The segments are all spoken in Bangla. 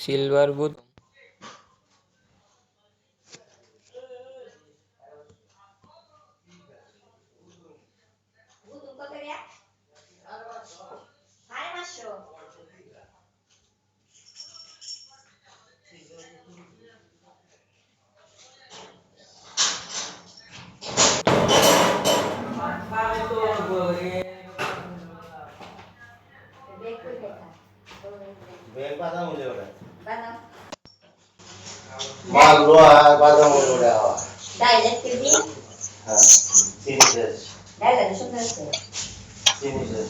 সিলভার বুট Malu badam udah. Direct ini. Sini saja. Direct sebenarnya. Sini saja.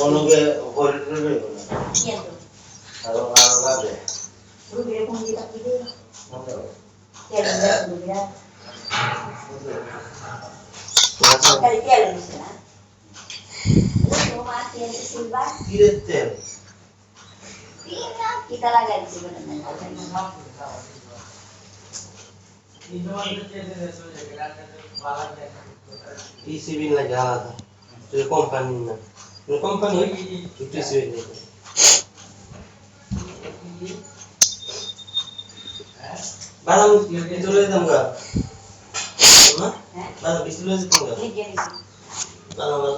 Ono ke horit dulu. Iya tuh. Kalau apa? Dulu dia pun kita itu. Ya dulu dia. Kali dia lagi sana. Lu masih ada silver? Tidak. Kita lagi di sini. Isi bin lagi ada. Itu company na. Itu company itu isi bin. Balang itu le tangga. Mana? Balang itu le tangga. Balang.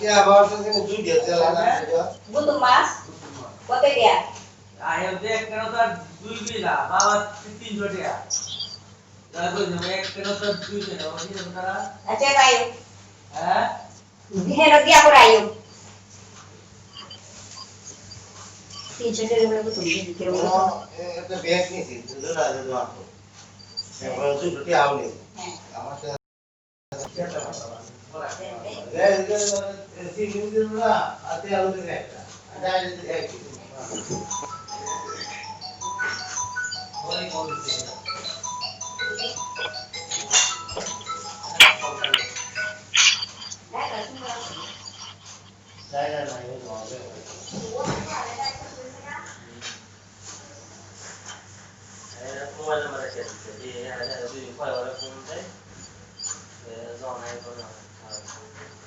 क्या बात है कि जुड़ गया चला ना वो तो मास कोते गया आयो देख करो तो दुई बिला बाबा तीन जोटिया जाको जब एक करो तो दुई बिला वो नहीं बता अच्छा भाई हैं है रदिया पर आयो तीन जोटिया में को तुम दिखे वो ये तो बैंक नहीं थी जो ना जो आपको मैं बोल तो जोटिया आओ नहीं हमारे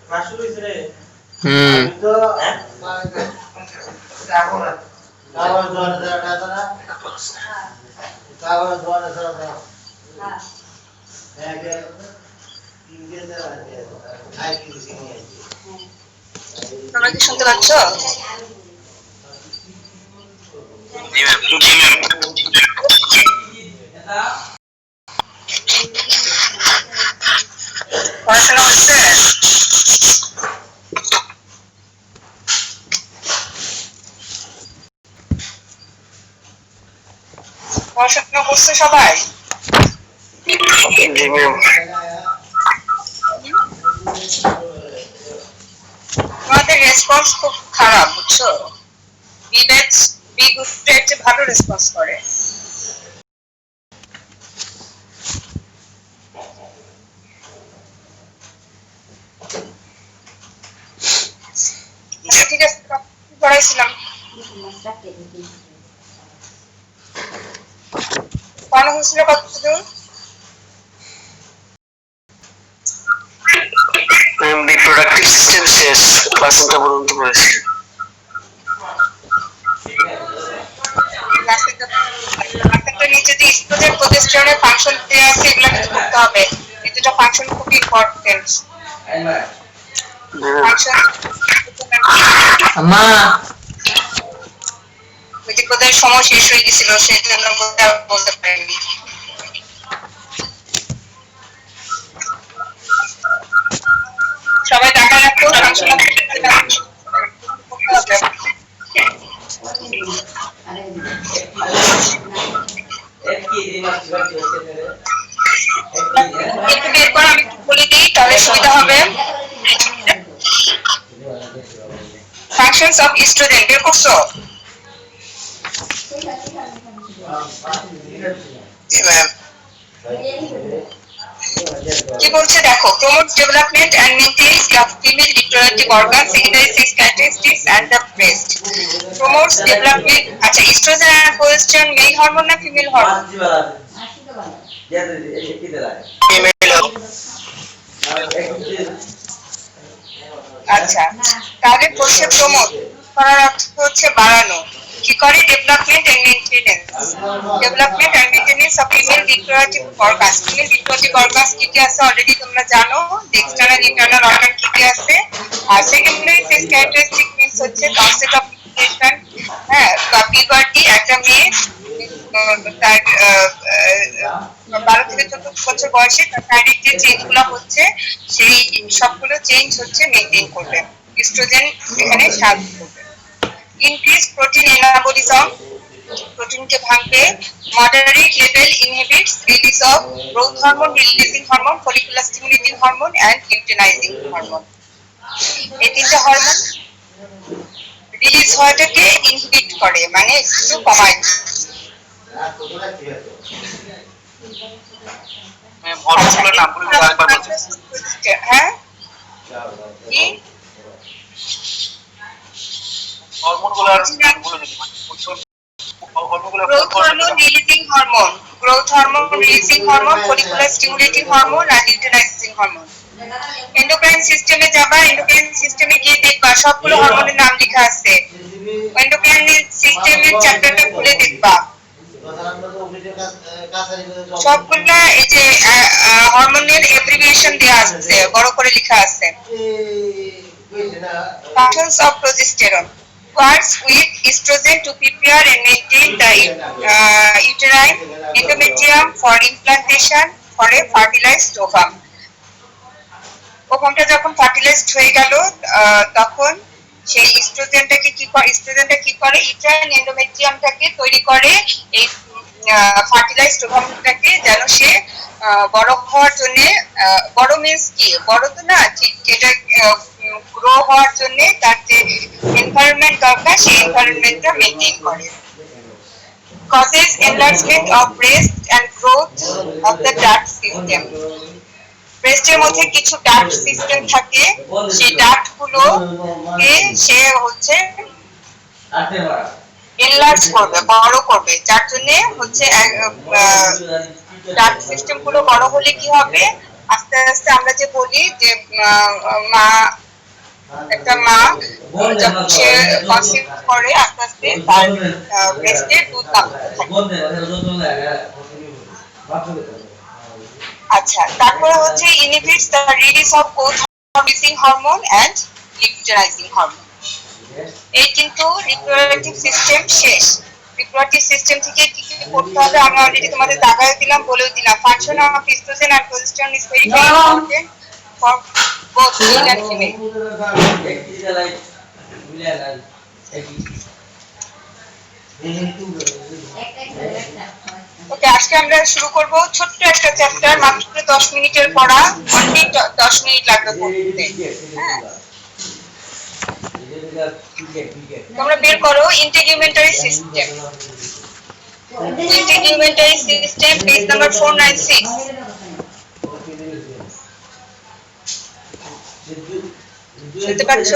Masuk istri. Itu kalau jual sana. Kalau jual sana. Ya ke India ada. Hai di sini aja. তোমরা কি শুনতে পাচ্ছ? পড়াশোনা হচ্ছে? পড়াশোনা করছে সবাই? তোমাদের রেসপন্স খুব খারাপ বুঝছো? বি গ্রুপটা একটু ভালো রেসপন্স করে। ঠিক আছে পড়াইছিলাম পড়ানো হয়েছিল কতদূর? রিপ্রোডাক্টিভ সিস্টেম শেষ ক্লাসটা পর্যন্ত পড়েছি। নিচে যে স্ট্রোজেন প্রোজেস্টেরনের ফাংশন দেওয়া আছে এগুলো কিন্তু করতে হবে। এই দুটো ফাংশন খুব ইম্পর্টেন্ট। ফাংশন আম্মা ওদের সময় শেষ হয়ে গেছিল সেই জন্য বলতে পারিনি। সবাই টাকা রাখো ফাংশন একটু বের করে আমি একটু বলে দিই তাহলে সুবিধা হবে। Functions of estrogen বের করছো? কি বলছে দেখো, promote development and maintenance of female reproductive organ, secondary sex characteristics and the breast. Promotes development, আচ্ছা estrogen and progesterone male hormone না ফিমেল হরমোন? আচ্ছা, তাহলে বলছে প্রমোট করার অর্থ হচ্ছে বাড়ানো। কি করে? Development and maintenance, development and maintenance of female reproductive organ. Female reproductive organ কি কি আছে অলরেডি তোমরা জানো, এক্সটার্নাল ইন্টারনাল অর্গান কি কি আছে। আর সেকেন্ডারি সেক্স ক্যারেক্টারিস্টিক মিন্স হচ্ছে কনসেপ্ট অফ ফিজিকেশন, হ্যাঁ, বা পিউবার্টি, একটা মেয়ে তার 12 থেকে 14 বছর বয়সে তার শারীরিক যে চেঞ্জ গুলো হচ্ছে সেই সবগুলো চেঞ্জ হচ্ছে মেইনটেইন করবে, ইস্ট্রোজেন এখানে সাহায্য করবে। ইনক্রিজ প্রোটিন এনাবলিজম, প্রোটিনকে ভাঙবে। Moderate level inhibits release of growth hormone, releasing hormone, follicular stimulating hormone and luteinizing hormone. এই তিনটা হরমোন রিলিজ হওয়াটাকে ইনহিবিট করে, মানে একটু কমায়। হরমোনগুলোর নামগুলো আরেকবার বলতে। হ্যাঁ, কি হরমোনগুলোর নামগুলো যদি growth hormone, releasing hormone, growth hormone, releasing hormone, follicular stimulating hormone আর লিউটেনাইজিং হরমোন। এন্ডোক্রাইন সিস্টেমে যাবা, এন্ডোক্রাইন সিস্টেমে গিয়ে দেখবা সবগুলো হরমোনের নাম লেখা আছে। এন্ডোক্রাইন সিস্টেমের চ্যাপ্টারটা খুলে দেখবা, সবগুলা এই যে হরমোনের অ্যাব্রিভিয়েশন দেয়া আছে, বড় করে লেখা আছে। Functions of progesterone works with estrogen to prepare and maintain the uterine endometrium for implantation for a fertilized ovum. ওভামটা যখন ফার্টিলাইজড হয়ে গেল তখন সেই ইস্ট্রোজেনটাকে কি করে, ইস্ট্রোজেনটা কি করে ইউটেরাইন এন্ডোমেট্রিয়ামটাকে তৈরি করে এই ফার্টিলাইজড ওভামটাকে, যেন সে বড় হওয়ার জন্য, বড় মিন্স কি বড় তো না ঠিক, এটা গ্রো হওয়ার জন্য তার যে এনভায়রনমেন্ট দরকার সেই এনভায়রনমেন্টটা মেইনটেইন করে। causes enlargement of breast and growth of the duct system. ব্রেস্টের মধ্যে কিছু ডাক্ট সিস্টেম থাকে, সেই ডাক্ট গুলোকে সে হচ্ছে এনলার্জ করবে, বড় করবে, যার জন্য হচ্ছে ডাক্ট সিস্টেম গুলো বড় হলে কি হবে, আস্তে আস্তে আমরা যে বলি যে মা, একটা মা যখন সে কনসিভ করে আস্তে আস্তে তার ব্রেস্টে দুধ নামতে থাকে। আচ্ছা, তারপরে হচ্ছে inhibits the release of growth releasing hormone and luteinizing hormone. এই কিন্তু রিপ্রোডাক্টিভ সিস্টেম শেষ। রিপ্রোডাক্টিভ সিস্টেম থেকে কি কি করতে হবে আমি অলরেডি তোমাদের দাগায় দিলাম, বলেও দিলাম। Function of estrogen and progesterone is very important for both male and female. Okay, আজকে আমরা শুরু করব ছোট্ট একটা চ্যাপ্টার, মাত্র 10 মিনিটের পড়া, অনলি 10 মিনিট লাগবে পড়তে। হ্যাঁ, তোমরা বের করো integumentary system. Integumentary system page number 496। শুনতে পাচ্ছ?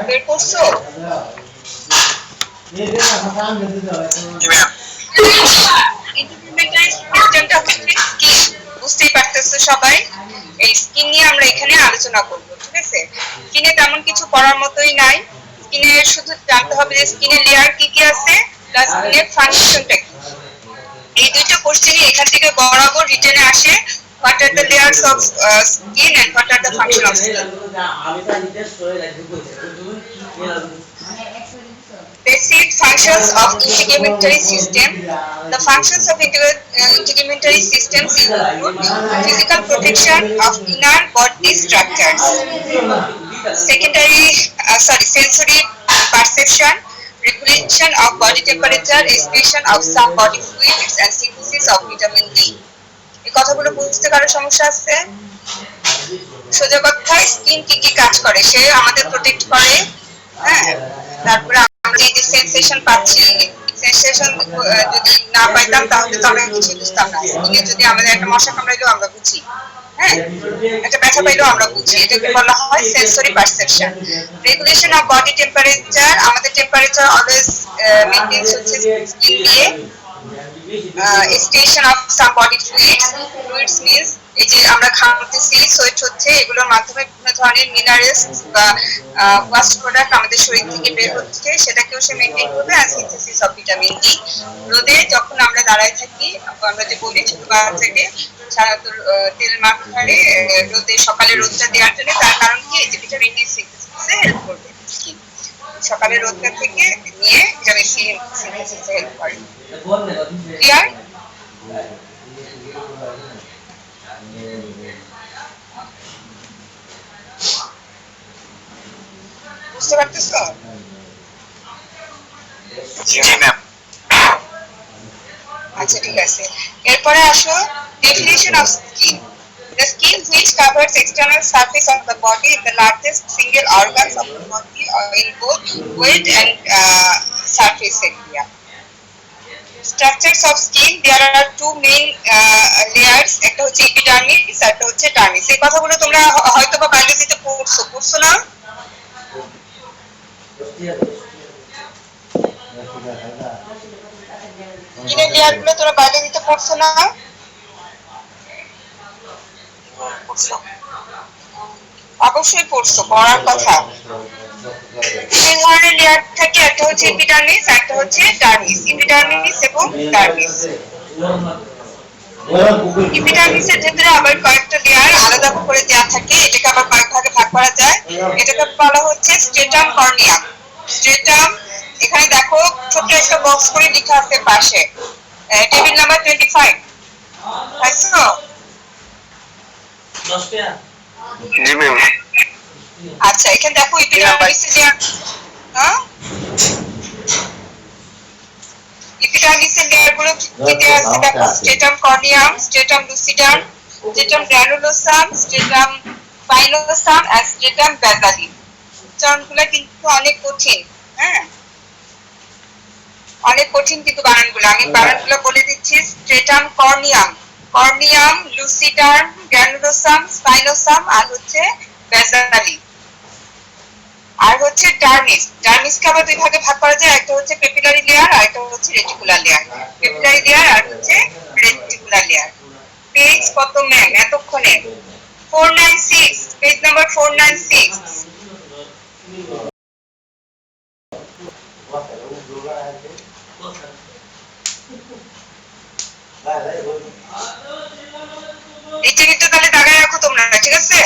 বের করছো? ইন্টিগুমেন্টারি সিস্টেমটা হচ্ছে স্কিন, বুঝতেই পারতেছো সবাই। এই স্কিন নিয়ে আমরা এখানে আলোচনা করব, ঠিক আছে? স্কিনে তেমন কিছু পড়ার মতোই নাই, স্কিনে শুধু জানতে হবে যে স্কিনের লেয়ার কি কি আছে, প্লাস স্কিনের ফাংশনটা কি। এই দুইটা কোশ্চেনই এখান থেকে বরাবর রিটেনে আসে। What are the layers of skin and what are the function of skin? Basic functions of integumentary system. The functions of integumentary systems include physical protection of inner body structures, sensory perception, regulation of body temperature, excretion of some body fluids, and synthesis of vitamin D. এই কথাগুলো বুঝতে কারো সমস্যা আছে? সোজা কথা, স্কিন কি কি কাজ করে, সে আমাদের প্রোটেক্ট করে, হ্যাঁ, তারপরে আমরা এই যে সেন্সেশন পাচ্ছি, সেন্সেশন যদি না পাইতাম তাহলে তো আমরা কিছু বুঝতাম না। স্কিনে যদি আমাদের একটা মশা কামড়াইলেও আমরা বুঝি, হ্যাঁ, একটা ব্যথা পাইলেও আমরা বুঝি। এটাকে বলা হয় sensory perception. Regulation of body temperature, আমাদের টেম্পারেচার অলওয়েজ মেইনটেইনস হচ্ছে স্কিন দিয়ে। Extension of some body fluids means এই যে আমরা খাচ্ছি, সোয়েট হচ্ছে, এগুলোর মাধ্যমে বিভিন্ন ধরনের মিনারেলস বা ওয়াস্ট প্রোডাক্ট আমাদের শরীর থেকে বের হচ্ছে, সেটাকেও সে মেইনটেইন করবে। আর সিনথেসিস অফ ভিটামিন ডি। রোদে যখন আমরা দাঁড়ায় থাকি, আমরা যে বলি ছোট বাচ্চাকে সাধারণত তেল মাখায় রোদে, সকালে রোদটা দেওয়ার জন্য, তার কারণ কি এই যে ভিটামিন ডি সিনথেসিসে হেল্প করবে। সকালে রোদটা থেকে নিয়ে ভিটামিন সি সিনথেসিসে হেল্প করে। ক্লিয়ার? বুঝতে পারতেছো? জি ম্যাম। আচ্ছা, ঠিক আছে। এরপরে আসো definition of skin. The skin which covers external surface of the body is the largest single organs of the body in both weight and surface area. Structures of skin, there are two main layers, একটা হচ্ছে epidermis আর একটা হচ্ছে dermis। এই কথাগুলো তোমরা হয়তো বা বায়োলজিতে পড়ছো না? স্কিনের লেয়ার গুলো তোমরা বায়োলজিতে পড়ছো না? অবশ্যই পড়ছো, পড়ার কথা। তিন ধরনের লেয়ার থাকে, একটা হচ্ছে এপিডার্মিস, একটা হচ্ছে ডার্মিস। এপিডার্মিস এবং ডার্মিস। এপিডার্মিসের ভেতরে আবার কয়েকটা লেয়ার আলাদা করে দেওয়া থাকে, এটাকে আবার কয়েক ভাগে ভাগ করা যায়। এটাকে বলা হচ্ছে স্ট্রেটাম কর্নিয়াম। স্ট্রেটাম, এখানে দেখো ছোট একটা বক্স করে লেখা আছে পাশে, টেবিল নাম্বার 25। পাইছো? জি ম্যাম। আচ্ছা, এখানে দেখো এপিডার্মিসের লেয়ার, হ্যাঁ, এপিডার্মিসের লেয়ার গুলো কি দেওয়া আছে দেখো, স্ট্রেটাম কর্নিয়াম, স্ট্রেটাম লুসিডাম, স্ট্রেটাম গ্র্যানুলোসাম, স্ট্রেটাম স্পাইনোসাম আর স্ট্রেটাম বেসালি। উচ্চারণগুলো কিন্তু অনেক কঠিন, হ্যাঁ, অনেক কঠিন কিন্তু বানানগুলো। আমি বানানগুলো বলে দিচ্ছি। স্ট্রেটাম কর্নিয়াম, কর্নিয়াম, লুসিডাম, গ্র্যানুলোসাম, স্পাইনোসাম আর হচ্ছে বেসালি। আর হচ্ছে ডার্মিস। ডার্মিসকে আবার দুই ভাগে ভাগ করা যায়, একটা হচ্ছে পেপিলারি লেয়ার আর একটা হচ্ছে রেটিকুলার লেয়ার। পেপিলারি লেয়ার আর হচ্ছে রেটিকুলার লেয়ার। পেজ কত ম্যাম এতক্ষণে? 496, পেজ নাম্বার 496। নিচে কিন্তু তাহলে দাগায় রাখো তোমরা, ঠিক আছে?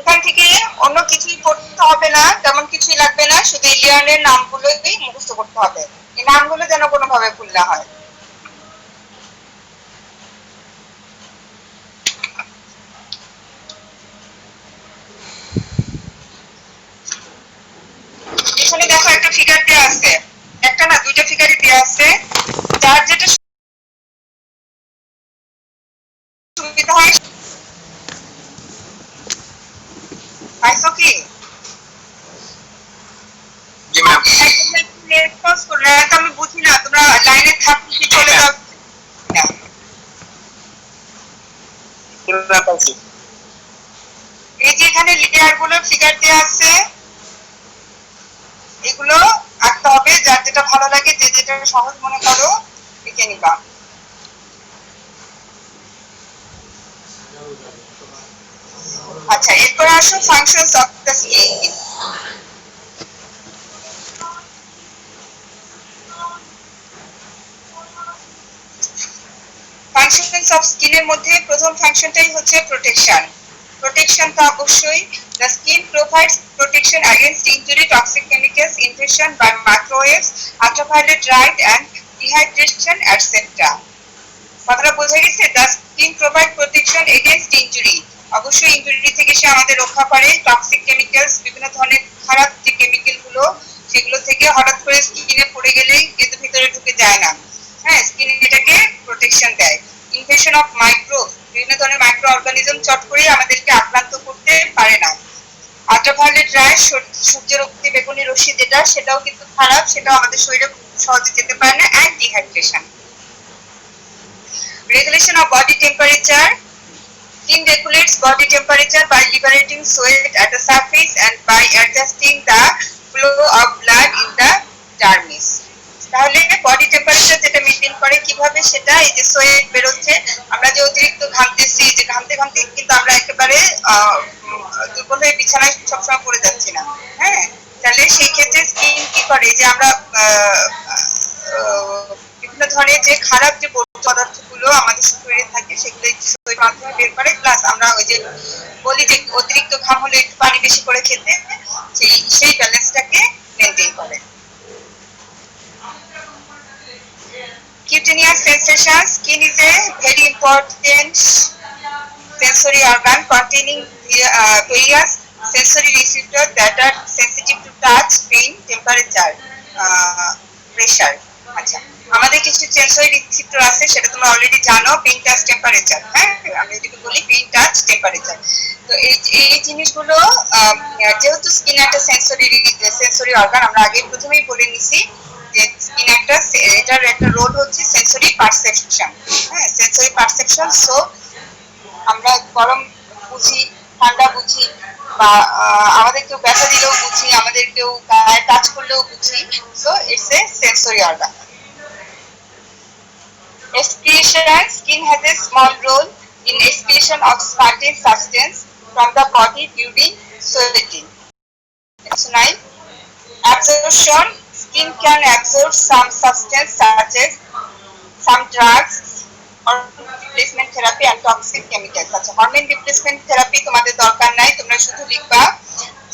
এখান থেকে অন্য কিছুই পড়তে হবে না, তেমন কিছুই লাগবে না, শুধু এলিয়ানের নামগুলোই মুখস্থ করতে হবে। এই নামগুলো যেন কোনোভাবে ভুল না হয়। এখানে দেখো একটা ফিগার দেওয়া আছে, একটা না দুইটা ফিগারই দেওয়া আছে। যার যেটা সুবিধা হয়, পাইছো কি? জি ম্যাম। রেসপন্স করলে আমি বুঝি না, তোমরা লাইনে থাকো কি চলে যাও না? এই যে এখানে লেয়ার গুলো ফিগার দেওয়া আছে, এগুলো আঁকতে হবে। যার যেটা ভালো লাগে, যে যেটা সহজ মনে করো লিখে নিবা। আচ্ছা, এরপর আসো functions of the skin. Functions of স্কিনের মধ্যে প্রথম ফাংশনটাই হচ্ছে প্রোটেকশন। প্রোটেকশন তো অবশ্যই, the skin provides protection against injury, toxic chemicals, infection by microwaves, ultraviolet light and dehydration, etc. কথাটা বোঝা গেছে? the skin provide protection against injury, অবশ্যই ইনজুরি থেকে সে আমাদের রক্ষা করে। টক্সিক কেমিক্যালস, বিভিন্ন ধরনের খারাপ যে কেমিক্যাল গুলো, সেগুলো থেকে হঠাৎ করে স্কিনে পড়ে গেলেই কিন্তু ভিতরে ঢুকে যায় না, হ্যাঁ, স্কিন এটাকে প্রোটেকশন দেয়। ইনভেশন অফ মাইক্রোব, বিভিন্ন ধরনের মাইক্রো অর্গানিজম চট করে আমাদেরকে আক্রান্ত করতে পারে না। আল্ট্রাভায়োলেট রায় সূর্যের অতি বেগুনি রশ্মি যেটা সেটাও কিন্তু খারাপ, সেটাও আমাদের শরীরে সহজে যেতে পারে না। And dehydration. Regulation of body temperature. Skin regulates body temperature by liberating sweat at the surface and by adjusting the flow of blood in the dermis. তাহলে বডি টেম্পারেচার যেটা মেইনটেইন করে কিভাবে, সেটা এই যে সোয়েট বেরোচ্ছে, আমরা যে অতিরিক্ত ঘামতেছি, যে ঘামতে ঘামতে কিন্তু আমরা একেবারে দুর্বল হয়ে বিছানায় সবসময় পড়ে যাচ্ছি না, হ্যাঁ, তাহলে সেই ক্ষেত্রে স্কিন কি করে যে আমরা বিভিন্ন ধরনের যে খারাপ যে পদার্থগুলো আমাদের শরীরে থাকে সেগুলো শরীরের মাধ্যমে বের করে, প্লাস আমরা ওই যে বলি যে অতিরিক্ত ঘাম হলে একটু পানি বেশি করে খেতে, সেই ব্যালেন্সটাকে মেনটেন করে। Cutaneous sensation. Skin is a very important sensory organ containing various sensory receptors that are sensitive to touch, pain, temperature, pressure. আচ্ছা, আমাদের কিছু সেন্সরি রিসেপ্টর আছে, সেটা তোমরা অলরেডি জানো, পেইন, টাচ, টেম্পারেচার। হ্যাঁ, আমি যেটাকে বলি পেইন, টাচ, টেম্পারেচার। তো এই জিনিসগুলো যেহেতু স্কিন একটা সেন্সরি অর্গান, আমরা আগে প্রথমেই বলে নিছি যে স্কিন এটার একটা রোল হচ্ছে সেন্সরি পারসেপশন। হ্যাঁ, সেন্সরি পারসেপশন। সো আমরা গরম বুঝি, ঠান্ডা বুঝি, বা আমাদের কেউ ব্যথা দিলেও বুঝি, আমাদের কেউ গায়ে টাচ করলেও বুঝি। So it's a sensory organ. Excretion. Skin has a small role in excretion of certain substance from the body during sweating. Next 9. Absorption. Skin can absorb some substance such as some drugs, hormone replacement therapy and toxic chemicals. আচ্ছা, হরমোন রিপ্লেসমেন্ট থেরাপি তোমাদের দরকার নাই, তোমরা শুধু লিখবা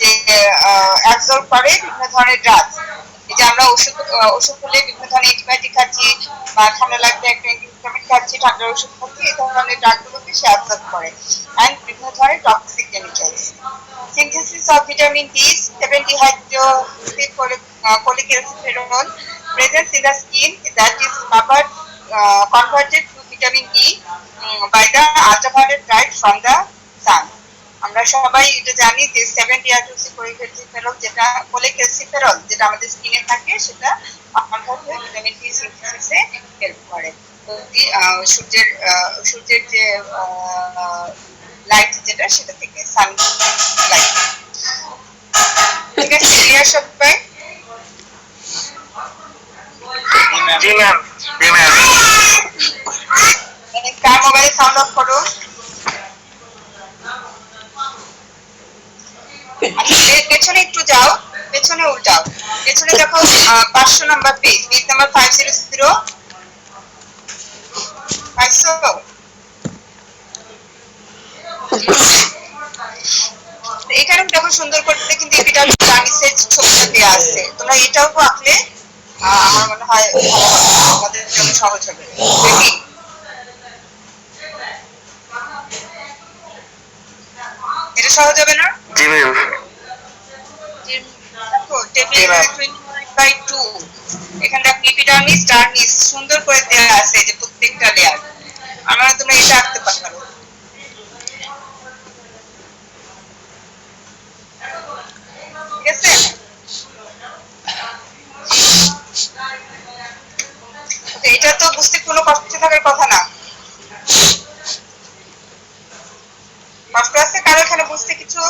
যে অ্যাবজর্ব করে বিভিন্ন ধরনের ড্রাগস। এই যে আমরা ওষুধ হলে বিভিন্ন ধরনের অ্যান্টিবায়োটিক খাচ্ছি, বা ঠান্ডা লাগলে একটা অ্যান্টিহিস্টামিন খাচ্ছি, ঠান্ডার ওষুধ খাচ্ছি, এই ধরনের ড্রাগগুলোকে সে অ্যাবজর্ব করে। অ্যান্ড বিভিন্ন ধরনের toxic chemicals. Synthesis of vitamin D, 7-dehydroxycholecalciferol presence in the skin that is converted to vitamin D by the ultraviolet light from the sun. আমরা সবাই এটা জানি যে 7-dehydroxycholecalciferol যেটা কোলেক্যালসিফেরল যেটা আমাদের স্কিনে থাকে, সেটা কনভার্ট হয়ে ভিটামিন ডি সিনথেসিসে হেল্প করে। সূর্যের যে লাইট যেটা, সেটা থেকে সান লাইট। ঠিক আছে, ক্লিয়ার সবাই? জি ম্যাম, জি ম্যাম। কার মোবাইলে সাউন্ড অফ করো। পেছনে একটু যাও, পেছনে উল্টাও, পেছনে দেখো 500 নাম্বার পেজ নাম্বার 500। এখানে দেখো সুন্দর করে কিন্তু এপিডার্মিস ডার্মিসের ছবিটা দেওয়া আছে, তোমরা এটাও আঁকলে আমার মনে হয় আমাদের জন্য সহজ হবে। এটা সহজ হবে না? জি ম্যাম। এখানে এপিডার্মিস ডার্মিস সুন্দর করে দেওয়া আছে যে প্রত্যেকটা লেয়ার। আমরা তোমরা এটা আঁকতে পারো। ঠিক আছে, এটা তো বুঝতে কোনো কষ্ট থাকার কথা না। কষ্ট আছে কারো এখানে বুঝতে? কিছু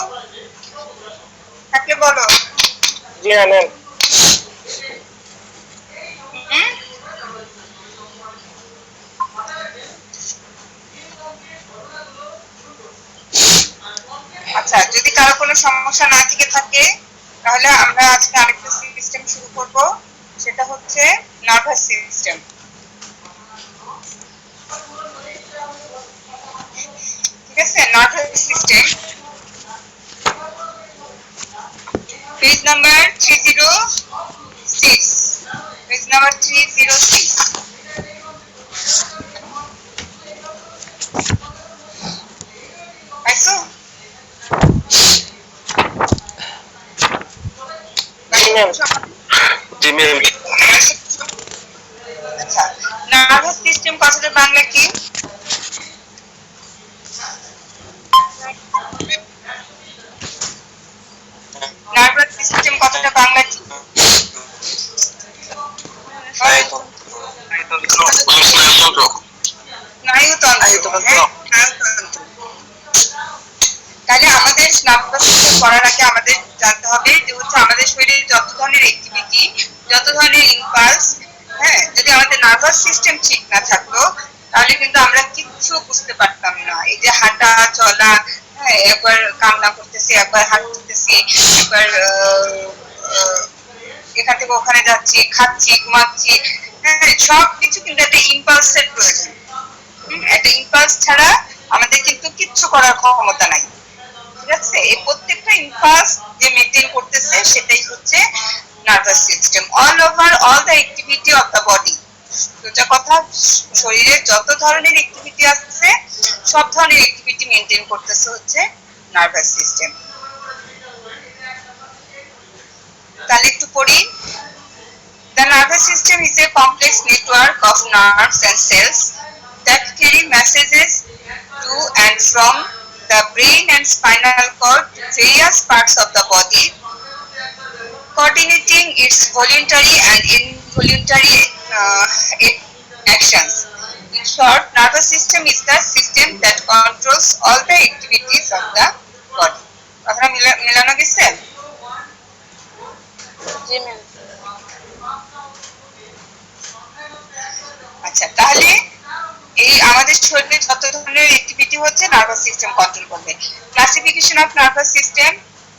থাকলে বলো। জি ম্যাম। আচ্ছা, যদি কারো কোনো সমস্যা না থেকে থাকে তাহলে আমরা আজকে আরেকটা সিস্টেম শুরু করব, সেটা হচ্ছে নার্ভাস সিস্টেম। ঠিক আছে, nervous system page number 306। Page number 306। পাইছো? জি ম্যাম। আচ্ছা, নার্ভাস সিস্টেম কথাটার বাংলা কি? স্নায়ুতন্ত্র, হ্যাঁ, স্নায়ুতন্ত্র। তাহলে আমাদের নার্ভাস সিস্টেম পড়ার আগে আমাদের জানতে হবে যে হচ্ছে আমাদের শরীরে যত ধরনের অ্যাক্টিভিটি, যত ধরনের ইম্পালস, হ্যাঁ, যদি আমাদের নার্ভাস সিস্টেম ঠিক না থাকতো তাহলে কিন্তু আমরা কিচ্ছু বুঝতে পারতাম না। এই যে হাঁটা চলা, হ্যাঁ, একবার কান্না করতেছি, একবার হাঁটতেছি, একবার এখান থেকে ওখানে যাচ্ছি, খাচ্ছি, ঘুমাচ্ছি, হ্যাঁ, সবকিছু কিন্তু একটা ইম্পালসের প্রয়োজন। একটা ইম্পালস ছাড়া আমাদের কিন্তু কিচ্ছু করার ক্ষমতা নাই। ঠিক আছে, এই প্রত্যেকটা ইম্পালস যে মেনটেন করতেছে সেটাই হচ্ছে nervous system. All over all the activity of the body, সোজা কথা, শরীরের যত ধরনের অ্যাক্টিভিটি আছে সব ধরনের অ্যাক্টিভিটি মেনটেন করতেছে হচ্ছে নার্ভাস সিস্টেম। তাহলে একটু পড়ি। The nervous system is a complex network of nerves and cells that carry messages to and from the brain and spinal cord to various parts of the body, coordinating its voluntary and involuntary actions. In short, nervous system is the system that controls all the activities of the body. আপনারা মিলানো গেছে? জি ম্যাম। আচ্ছা, তাহলে এই আমাদের শরীরে যত ধরনের অ্যাক্টিভিটি হচ্ছে নার্ভাস সিস্টেম কন্ট্রোল করবে। Classification of nervous system,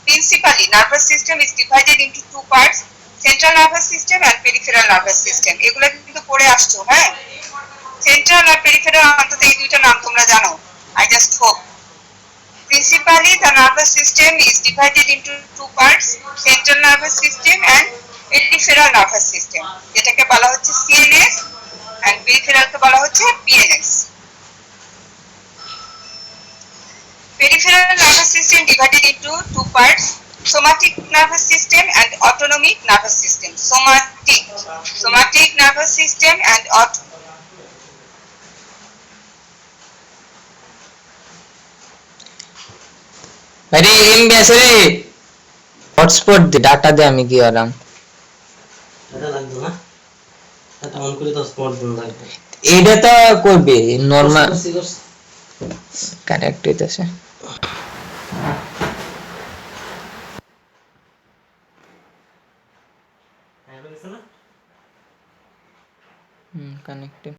principally nervous system is divided into two parts, central nervous system and peripheral nervous system. এগুলো কিন্তু পড়ে আসছো, হ্যাঁ। সেন্ট্রাল আর পেরিফেরাল অন্তত এই দুইটা নাম তোমরা জানো, I just hope. Principally, the nervous system is divided into two parts, central nervous system and peripheral nervous system, যেটাকে বলা হচ্ছে CNS and peripheral কে বলা হচ্ছে PNS. Peripheral nervous system divided into two parts, somatic nervous system and autonomic nervous system. Somatic nervous system and अरे एम बेस रे हॉटस्पॉट दे डाटा दे আমি কি আরাম এটা লাগবে না, এটা অন করে 10 মিনিট দিন লাগবে। এইটা তো করবে নরমাল কানেক্ট হইতাছে। হ্যাঁ হইছে না? কানেক্টেড।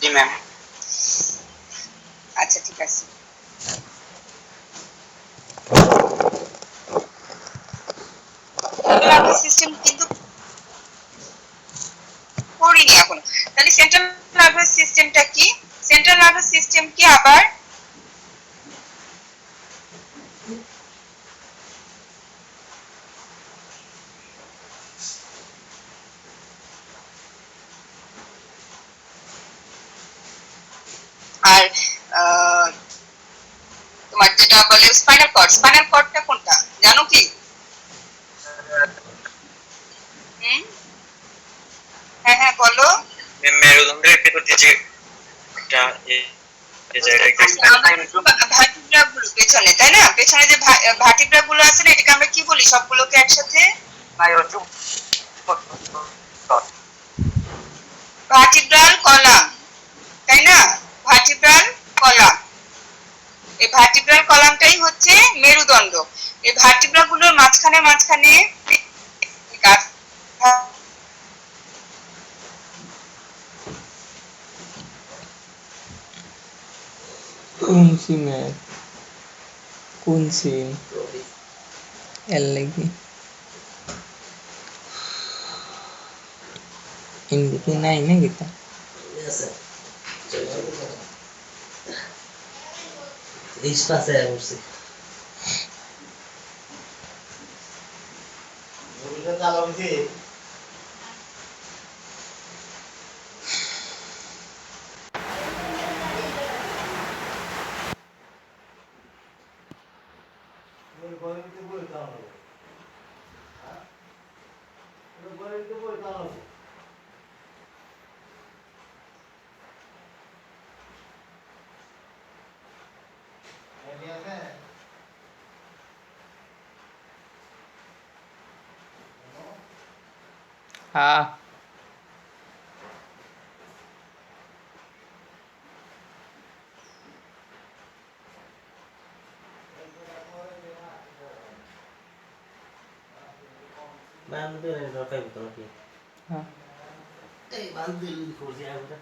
জি ম্যাম। আচ্ছা ঠিক আছে। নার্ভাস সিস্টেম কিন্তু পড়িনি এখনো। তাহলে সেন্ট্রাল নার্ভাস সিস্টেমটা কি? সেন্ট্রাল নার্ভাস সিস্টেম কি আবার আর তোমার যেটা বলে স্পাইনাল কর্ড, স্পাইনাল কর্ডটা কোনটা জানো কি? হ্যাঁ হ্যাঁ বলো। মেরুদণ্ডের ভেতর দিয়ে যে একটা ভার্টিব্রা গুলো পেছনে, তাই না? পেছনে যে ভার্টিব্রা গুলো আছে না, এটাকে আমরা কি বলি সবগুলোকে একসাথে? ভার্টিব্রাল কলাম, তাই না? ভার্টিব্রাল কলাম, এই ভার্টিব্রাল কলামটাই হচ্ছে মেরুদণ্ড। এই ভার্টিব্রা গুলোর মাঝখানে মাঝখানে কোন সিমে কোন সিম এল লাগি ইন্দিকে নাই না গীতা আছে এই পাশে বসে ওইটা চালাও কি हाँ बांध दे रे, रखा है तो हाँ ए बांध दे, खोल दिया उधर।